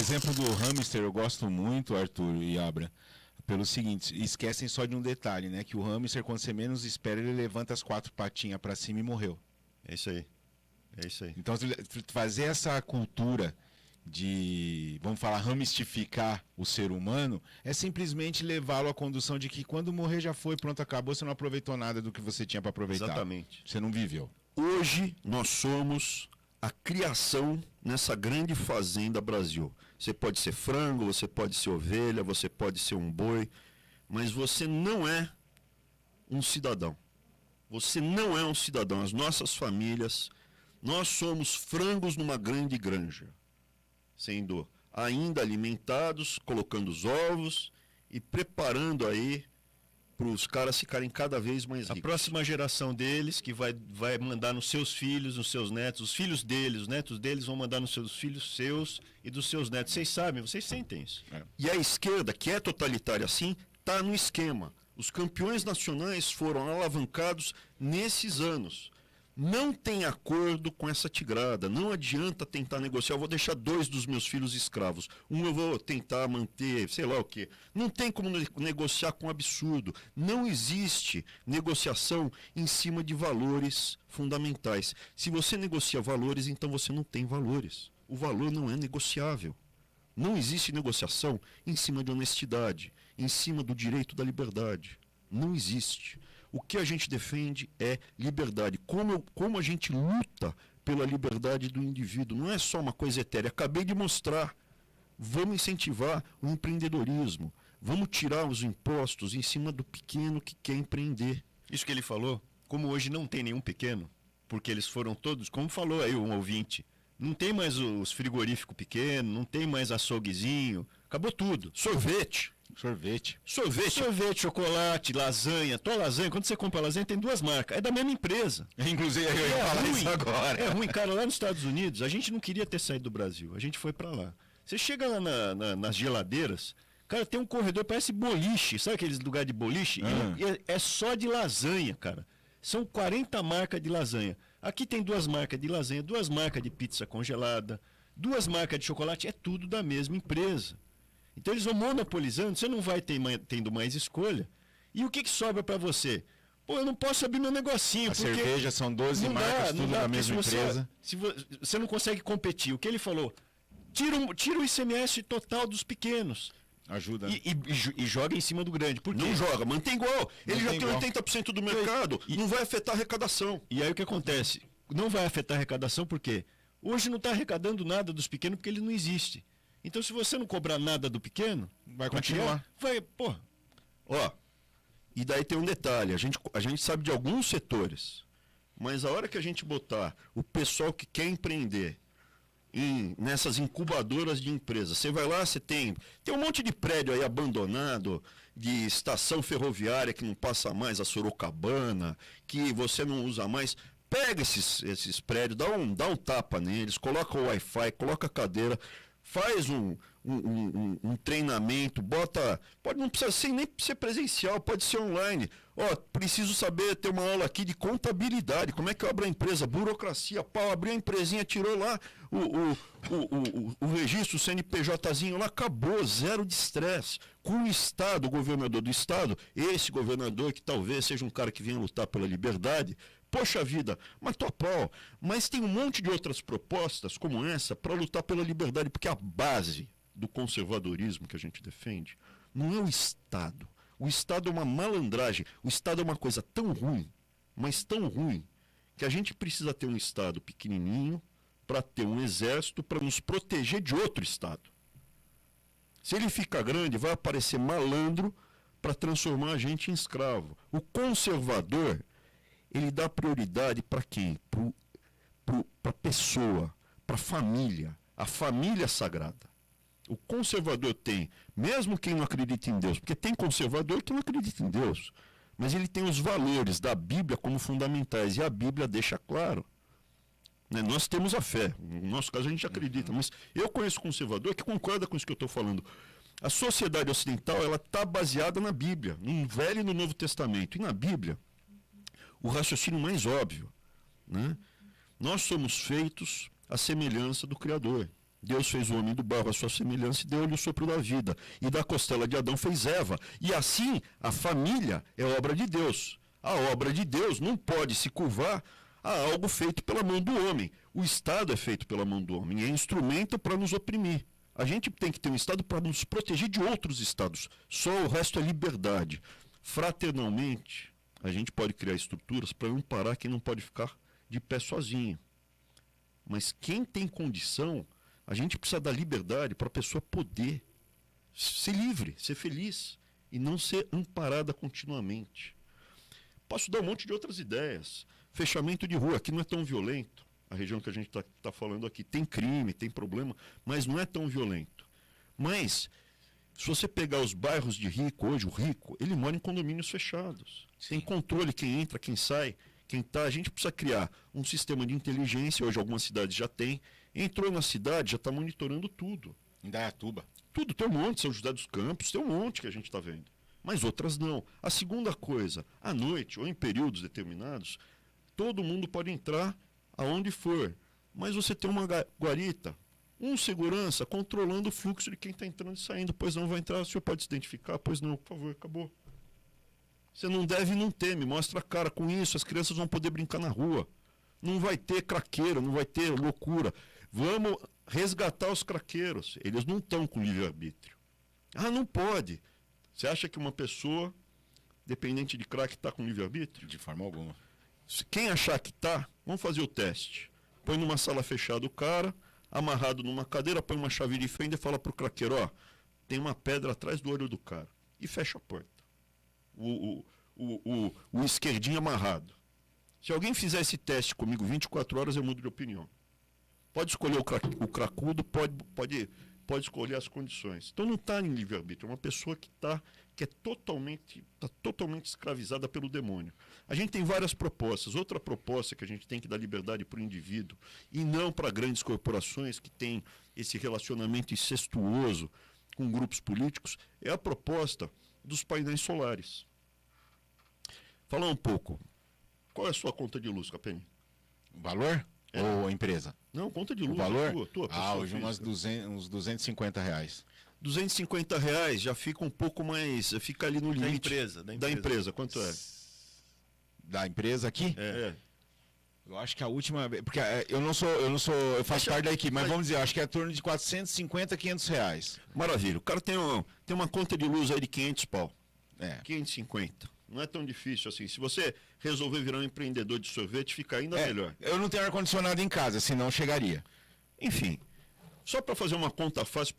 exemplo do hamster eu gosto muito, Arthur e Abra, pelo seguinte, esquecem só de um detalhe, né? Que o hamster, quando você menos espera, ele levanta as 4 patinhas para cima e morreu. É isso aí. É isso aí. Então, fazer essa cultura de, vamos falar, ramistificar o ser humano, é simplesmente levá-lo à condução de que quando morrer já foi, pronto, acabou, você não aproveitou nada do que você tinha para aproveitar. Exatamente. Você não viveu. Hoje nós somos a criação nessa grande fazenda Brasil. Você pode ser frango, você pode ser ovelha, você pode ser um boi, mas você não é um cidadão. Você não é um cidadão. As nossas famílias, nós somos frangos numa grande granja, sendo ainda alimentados, colocando os ovos e preparando aí para os caras ficarem cada vez mais ricos. A próxima geração deles, que vai mandar nos seus filhos, nos seus netos, os filhos deles, os netos deles vão mandar nos seus filhos seus e dos seus netos. Vocês sabem, vocês sentem isso. E a esquerda, que é totalitária assim, está no esquema. Os campeões nacionais foram alavancados nesses anos. Não tem acordo com essa tigrada, não adianta tentar negociar. Eu vou deixar 2 dos meus filhos escravos, um eu vou tentar manter, sei lá o quê. Não tem como negociar com absurdo. Não existe negociação em cima de valores fundamentais. Se você negocia valores, então você não tem valores. O valor não é negociável. Não existe negociação em cima de honestidade, em cima do direito da liberdade. Não existe. O que a gente defende é liberdade. Como a gente luta pela liberdade do indivíduo. Não é só uma coisa etérea. Acabei de mostrar. Vamos incentivar o empreendedorismo. Vamos tirar os impostos em cima do pequeno que quer empreender. Isso que ele falou, como hoje não tem nenhum pequeno, porque eles foram todos, como falou aí um ouvinte, não tem mais os frigoríficos pequenos, não tem mais açouguezinho, acabou tudo. Sorvete, chocolate, lasanha. Tua lasanha, quando você compra lasanha, tem 2 marcas. É da mesma empresa. Inclusive, eu ia falar isso agora. É ruim, cara. Lá nos Estados Unidos, a gente não queria ter saído do Brasil. A gente foi pra lá. Você chega lá nas geladeiras, cara, tem um corredor, parece boliche. Sabe aqueles lugares de boliche? E é só de lasanha, cara. São 40 marcas de lasanha. Aqui tem 2 marcas de lasanha, 2 marcas de pizza congelada, 2 marcas de chocolate. É tudo da mesma empresa. Então eles vão monopolizando, você não vai tendo mais escolha. E o que sobra para você? Pô, eu não posso abrir meu negocinho. A cerveja são 12 marcas, tudo da mesma empresa. Se você não consegue competir, o que ele falou? Tira o ICMS total dos pequenos. Ajuda. Né? E joga em cima do grande. Por quê? Não joga, mantém igual. Ele já tem 80% do mercado, não vai afetar a arrecadação. E aí o que acontece? Não vai afetar a arrecadação por quê? Hoje não está arrecadando nada dos pequenos porque ele não existe. Então, se você não cobrar nada do pequeno, vai continuar. Ó, e daí tem um detalhe, a gente sabe de alguns setores, mas a hora que a gente botar o pessoal que quer empreender nessas incubadoras de empresas, você vai lá, você tem um monte de prédio aí abandonado, de estação ferroviária que não passa mais, a Sorocabana, que você não usa mais. Pega esses prédios, dá um tapa neles, coloca o Wi-Fi, coloca a cadeira, faz um treinamento, não precisa nem ser presencial, pode ser online. Ó, preciso saber, ter uma aula aqui de contabilidade, como é que eu abro a empresa, burocracia, abriu a empresinha, tirou lá o registro, o CNPJzinho lá, acabou, zero de estresse. Com o Estado, o governador do Estado, esse governador que talvez seja um cara que venha lutar pela liberdade, poxa vida, matou a pau. Mas tem um monte de outras propostas como essa para lutar pela liberdade, porque a base do conservadorismo que a gente defende não é o Estado. O Estado é uma malandragem. O Estado é uma coisa tão ruim, mas tão ruim, que a gente precisa ter um Estado pequenininho para ter um exército para nos proteger de outro Estado. Se ele ficar grande, vai aparecer malandro para transformar a gente em escravo. O conservador, ele dá prioridade para quem? Para a pessoa, para a família sagrada. O conservador tem, mesmo quem não acredita em Deus, porque tem conservador que não acredita em Deus, mas ele tem os valores da Bíblia como fundamentais, e a Bíblia deixa claro. Né? Nós temos a fé, no nosso caso a gente acredita, mas eu conheço conservador que concorda com isso que eu estou falando. A sociedade ocidental está baseada na Bíblia, no Velho e no Novo Testamento, e na Bíblia, o raciocínio mais óbvio, né? Nós somos feitos à semelhança do Criador. Deus fez o homem do barro à sua semelhança e deu-lhe o sopro da vida. E da costela de Adão fez Eva. E assim, a família é obra de Deus. A obra de Deus não pode se curvar a algo feito pela mão do homem. O Estado é feito pela mão do homem, é instrumento para nos oprimir. A gente tem que ter um Estado para nos proteger de outros Estados. Só o resto é liberdade. Fraternalmente, a gente pode criar estruturas para amparar quem não pode ficar de pé sozinho. Mas quem tem condição, a gente precisa dar liberdade para a pessoa poder ser livre, ser feliz e não ser amparada continuamente. Posso dar um monte de outras ideias. Fechamento de rua, aqui não é tão violento. A região que a gente está falando aqui tem crime, tem problema, mas não é tão violento. Mas, se você pegar os bairros de rico, hoje o rico, ele mora em condomínios fechados. Tem controle, quem entra, quem sai, quem está. A gente precisa criar um sistema de inteligência, hoje algumas cidades já têm. Entrou na cidade, já está monitorando tudo. Indaiatuba. Tudo, tem um monte, São José dos Campos, tem um monte que a gente está vendo. Mas outras não. A segunda coisa, à noite ou em períodos determinados, todo mundo pode entrar aonde for. Mas você tem uma guarita, um segurança controlando o fluxo de quem está entrando e saindo. Pois não vai entrar, o senhor pode se identificar? Pois não, por favor, acabou. Você não deve e não teme, mostra a cara. Com isso, as crianças vão poder brincar na rua. Não vai ter craqueiro, não vai ter loucura. Vamos resgatar os craqueiros. Eles não estão com livre-arbítrio. Ah, não pode. Você acha que uma pessoa dependente de crack está com livre-arbítrio? De forma alguma. Quem achar que está, vamos fazer o teste. Põe numa sala fechada o cara, amarrado numa cadeira, põe uma chave de fenda e fala pro craqueiro, ó, tem uma pedra atrás do olho do cara. E fecha a porta. O esquerdinho amarrado. Se alguém fizer esse teste comigo 24 horas, eu mudo de opinião. Pode escolher o cracudo, pode escolher as condições. Então não está em livre-arbítrio, é uma pessoa que é totalmente escravizada pelo demônio. A gente tem várias propostas. Outra proposta que a gente tem que dar liberdade para o indivíduo e não para grandes corporações que têm esse relacionamento incestuoso com grupos políticos é a proposta dos painéis solares. Falar um pouco. Qual é a sua conta de luz, Capeni? O valor? É. Ou a empresa? Não, conta de luz. O valor? Tua hoje uns R$250. R$250 já fica um pouco mais. Fica ali no limite. Da empresa. Quanto é? Da empresa aqui? É. Eu acho que a última vez. Porque eu faço parte da equipe, mas vamos dizer, eu acho que é em torno de R$450, R$500. Maravilha. O cara tem uma conta de luz aí de 500 pau. É. 550. Não é tão difícil assim. Se você resolver virar um empreendedor de sorvete, fica ainda melhor. Eu não tenho ar-condicionado em casa, senão chegaria. Enfim, só para fazer uma conta fácil,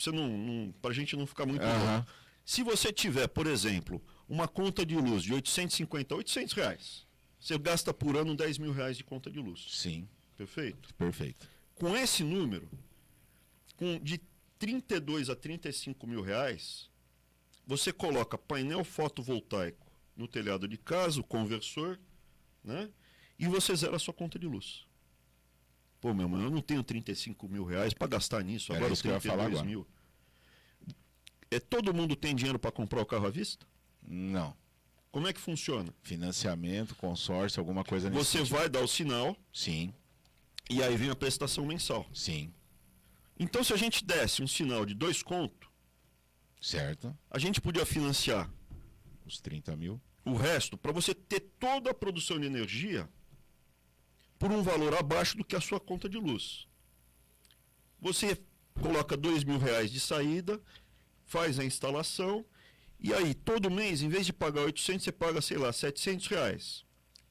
para a gente não ficar muito longo. Se você tiver, por exemplo, uma conta de luz de R$850, você gasta por ano R$10 mil de conta de luz. Sim. Perfeito? Perfeito. Com esse número, de 32 a 35 mil reais, você coloca painel fotovoltaico no telhado de casa, o conversor, né? E você zera a sua conta de luz. Pô, meu irmão, eu não tenho 35 mil reais para gastar nisso, agora eu tenho 32 mil. Todo mundo tem dinheiro para comprar o carro à vista? Não. Como é que funciona? Financiamento, consórcio, alguma coisa nesse Você sentido. vai dar o sinal. Sim. E aí vem a prestação mensal. Sim. Então, se a gente desse um sinal de 2 contos, certo. A gente podia financiar os 30 mil. O resto, para você ter toda a produção de energia por um valor abaixo do que a sua conta de luz. Você coloca R$2 mil de saída, faz a instalação, e aí todo mês, em vez de pagar 800, você paga, sei lá, R$700.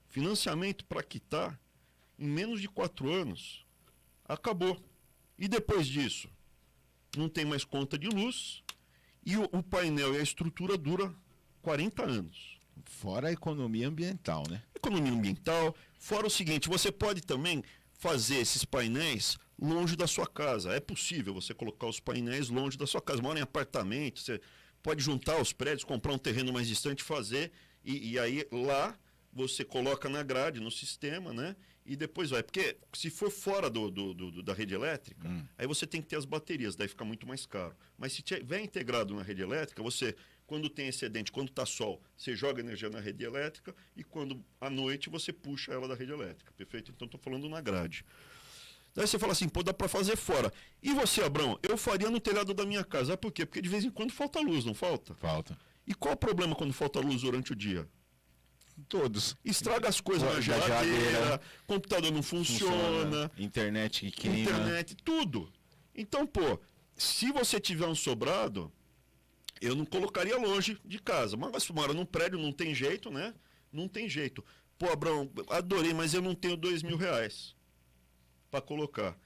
Financiamento para quitar, em menos de 4 anos, acabou. E depois disso, não tem mais conta de luz, e o painel e a estrutura dura 40 anos. Fora a economia ambiental, né? Economia ambiental. Fora o seguinte, você pode também fazer esses painéis longe da sua casa. É possível você colocar os painéis longe da sua casa. Mora em apartamento, você pode juntar os prédios, comprar um terreno mais distante, fazer, e aí lá você coloca na grade, no sistema, né? E depois vai. Porque se for fora da rede elétrica, aí você tem que ter as baterias, daí fica muito mais caro. Mas se tiver integrado na rede elétrica, você... Quando tem excedente, quando está sol, você joga energia na rede elétrica e quando à noite você puxa ela da rede elétrica, perfeito? Então estou falando na grade. Daí você fala assim, pô, dá para fazer fora. E você, Abrão? Eu faria no telhado da minha casa. Sabe por quê? Porque de vez em quando falta luz, não falta? Falta. E qual o problema quando falta luz durante o dia? Todos. Estraga as coisas na geladeira, computador não funciona, internet que queima. internet, tudo. Então, pô, se você tiver um sobrado, eu não colocaria longe de casa. Mas você mora num prédio, não tem jeito, né? Não tem jeito. Pô, Abrão, adorei, mas eu não tenho R$2.000 para colocar.